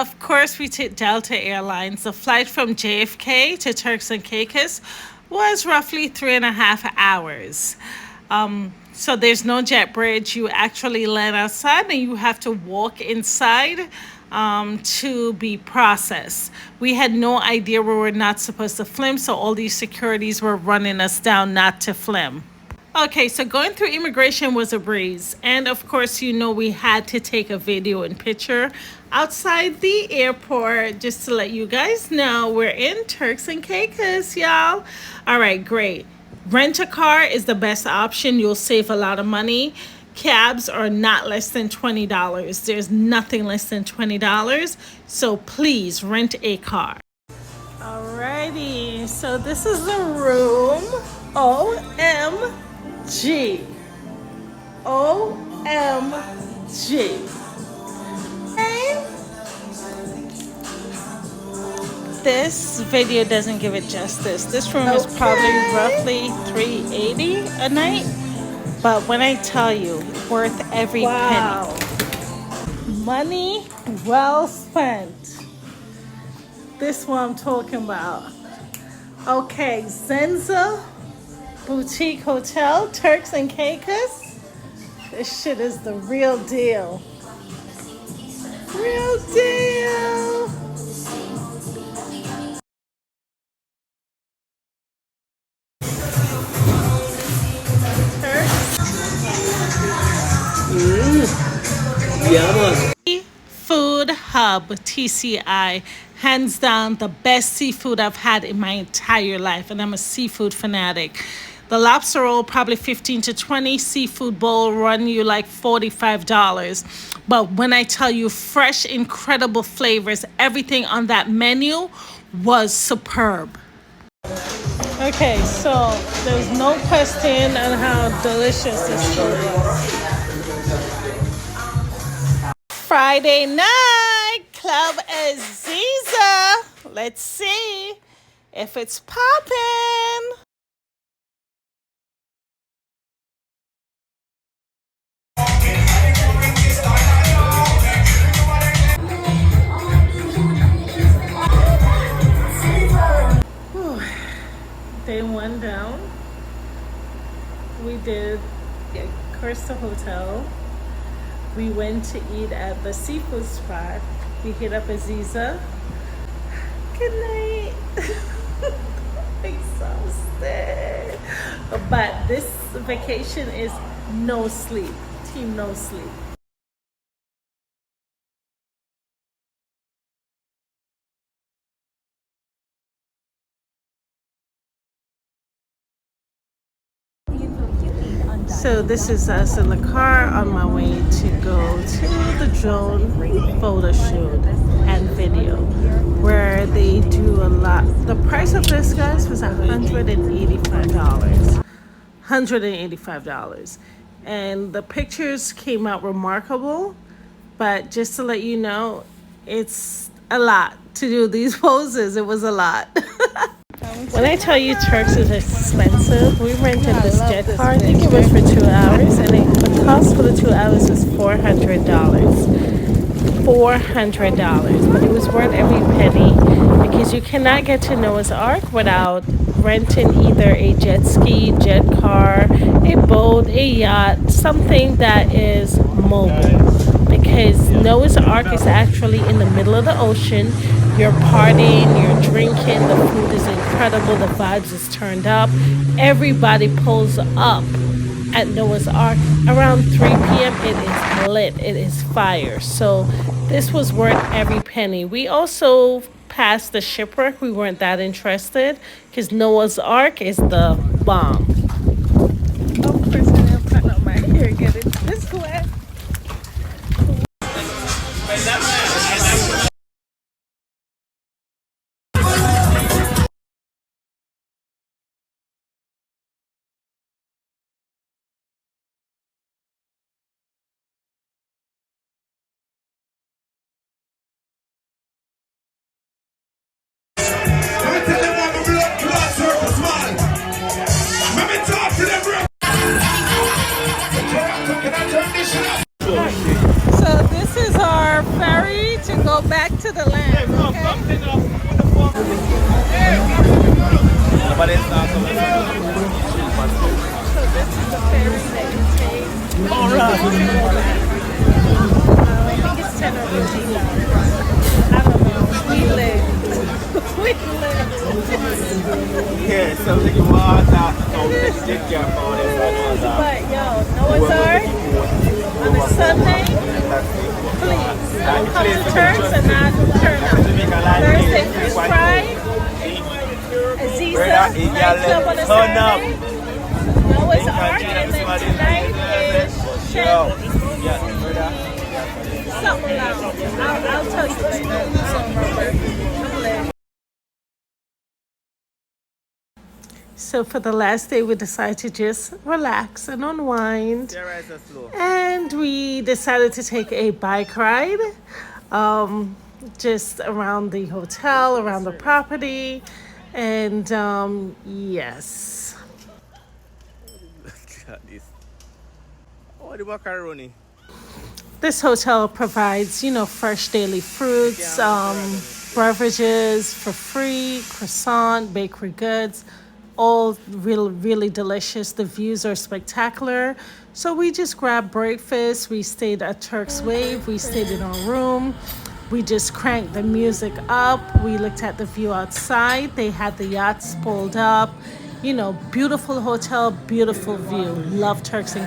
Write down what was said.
Of course, we took Delta Airlines. The flight from JFK to Turks and Caicos was roughly 3.5 hours. So there's no jet bridge. You actually land outside and you have to walk inside to be processed. We had no idea we were not supposed to film, so all these securities were running us down not to film. Okay, so going through immigration was a breeze. And of course, we had to take a video and picture outside the airport just to let you guys know we're in Turks and Caicos, y'all. All right, great. Rent a car is the best option. You'll save a lot of money. Cabs are not less than $20. There's nothing less than $20. So please rent a car. Alrighty, so this is the room. OMG. OMG. Okay. This video doesn't give it justice. This room is probably roughly $380 a night. But when I tell you, worth every penny. Money well spent. This what I'm talking about. Okay, Zenza Boutique Hotel, Turks and Caicos. This shit is the real deal. Real deal. Food Hub, TCI, hands down the best seafood I've had in my entire life, and I'm a seafood fanatic. The lobster roll probably 15 to 20, seafood bowl run you like $45. But when I tell you fresh, incredible flavors, everything on that menu was superb. Okay, so there's no question on how delicious this food is. Friday night, Club Aziza. Let's see if it's poppin'. Day one down. We did Costa Hotel. We went to eat at the seafood spot. We hit up Aziza. Good night. Exhausted. But this vacation is no sleep. Team no sleep. So this is us in the car on my way to go to the drone photo shoot and video where they do a lot. The price of this, guys, was $185. $185. And the pictures came out remarkable, but just to let you know, it's a lot to do these poses. It was a lot. When I tell you Turks is expensive, we rented this jet car. I think it was for 2 hours, and the cost for the 2 hours was $400. $400, but it was worth every penny because you cannot get to Noah's Ark without renting either a jet ski, jet car, a boat, a yacht, something that is mobile. Because Noah's Ark is actually in the middle of the ocean. You're partying, you're drinking, the food is incredible, the vibes is turned up. Everybody pulls up at Noah's Ark around 3 p.m. It is lit, it is fire. So this was worth every penny. We also passed the shipwreck. We weren't that interested because Noah's Ark is the bomb. Of course, I didn't cut out my hair, get it this way. back to the land, okay? Nobody's not coming. So this is the ferry that you take. All right. I think it's 10 or $15. I don't know. We live. We live. Yeah, something you want that. No, take care of all this. But yo, Noah's Ark on a Sunday, please don't come to Turks and not turn up. Thursday fish fry, Aziza night club on a Saturday, Noah's Ark, and then tonight is Shanghai. Something else. I'll tell you later. I don't remember. I'm late. So for the last day, we decided to just relax and unwind. And we decided to take a bike ride just around the hotel, around the property. And yes, Look at this. Oh, the macaroni. this hotel provides, fresh daily fruits, beverages for free, croissant, bakery goods, all really, really delicious. The views are spectacular. So we just grabbed breakfast. We stayed at Turks Wave. We stayed in our room. We just cranked the music up. We looked at the view outside. They had the yachts pulled up. Beautiful hotel, beautiful view. Love Turks and